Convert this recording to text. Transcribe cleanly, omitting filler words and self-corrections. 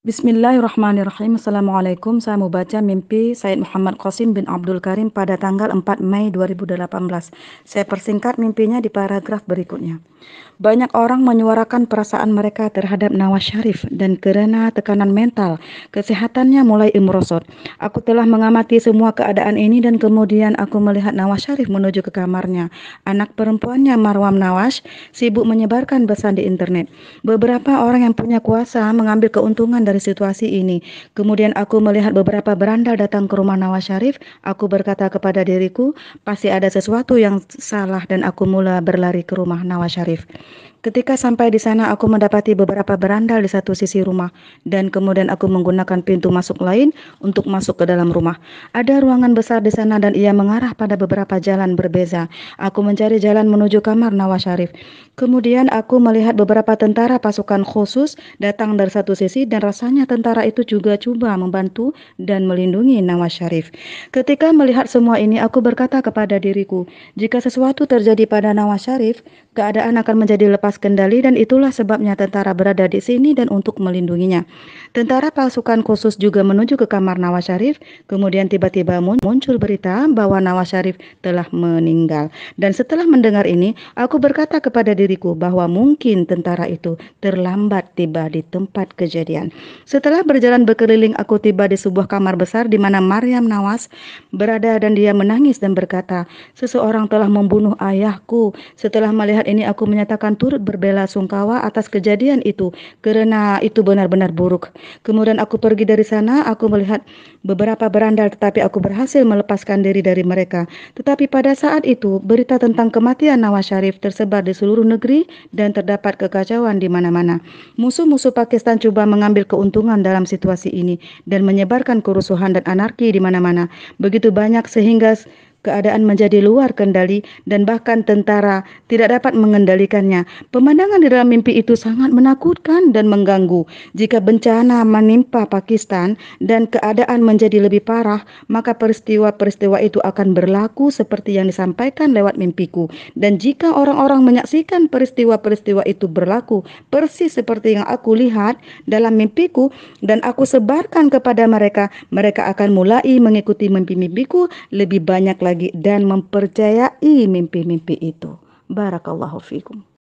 Bismillahirrahmanirrahim. Assalamualaikum. Saya mau baca mimpi Said Muhammad Qasim bin Abdul Karim pada tanggal 4 Mei 2018. Saya persingkat mimpinya di paragraf berikutnya. Banyak orang menyuarakan perasaan mereka terhadap Nawaz Sharif dan karena tekanan mental, kesehatannya mulai merosot. Aku telah mengamati semua keadaan ini dan kemudian aku melihat Nawaz Sharif menuju ke kamarnya. Anak perempuannya Marwam Nawaz sibuk menyebarkan pesan di internet. Beberapa orang yang punya kuasa mengambil keuntungan dari situasi ini. Kemudian aku melihat beberapa berandal datang ke rumah Nawaz Sharif. Aku berkata kepada diriku, pasti ada sesuatu yang salah dan aku mula berlari ke rumah Nawaz Sharif. Ketika sampai di sana, aku mendapati beberapa berandal di satu sisi rumah dan kemudian aku menggunakan pintu masuk lain untuk masuk ke dalam rumah. Ada ruangan besar di sana dan ia mengarah pada beberapa jalan berbeza. Aku mencari jalan menuju kamar Nawaz Sharif. Kemudian aku melihat beberapa tentara pasukan khusus datang dari satu sisi dan rasanya tentara itu juga coba membantu dan melindungi Nawaz Sharif. Ketika melihat semua ini, aku berkata kepada diriku, jika sesuatu terjadi pada Nawaz Sharif, keadaan akan menjadi lepas kendali dan itulah sebabnya tentara berada di sini dan untuk melindunginya. Tentara pasukan khusus juga menuju ke kamar Nawaz Sharif, kemudian tiba-tiba muncul berita bahwa Nawaz Sharif telah meninggal. Dan setelah mendengar ini, aku berkata kepada diriku bahwa mungkin tentara itu terlambat tiba di tempat kejadian. Setelah berjalan berkeliling, aku tiba di sebuah kamar besar di mana Maryam Nawaz berada dan dia menangis dan berkata, seseorang telah membunuh ayahku. Setelah melihat ini, aku menyatakan turut berbela sungkawa atas kejadian itu karena itu benar-benar buruk. Kemudian aku pergi dari sana, aku melihat beberapa berandal tetapi aku berhasil melepaskan diri dari mereka. Tetapi pada saat itu, berita tentang kematian Nawaz Sharif tersebar di seluruh negeri dan terdapat kekacauan di mana-mana. Musuh-musuh Pakistan coba mengambil keuntungan dalam situasi ini dan menyebarkan kerusuhan dan anarki di mana-mana. Begitu banyak sehingga keadaan menjadi luar kendali dan bahkan tentara tidak dapat mengendalikannya. Pemandangan di dalam mimpi itu sangat menakutkan dan mengganggu. Jika bencana menimpa Pakistan dan keadaan menjadi lebih parah, maka peristiwa-peristiwa itu akan berlaku seperti yang disampaikan lewat mimpiku. Dan jika orang-orang menyaksikan peristiwa-peristiwa itu berlaku persis seperti yang aku lihat dalam mimpiku dan aku sebarkan kepada mereka, mereka akan mulai mengikuti mimpi-mimpiku lebih banyak lagi dan mempercayai mimpi-mimpi itu. Barakallahu fikum.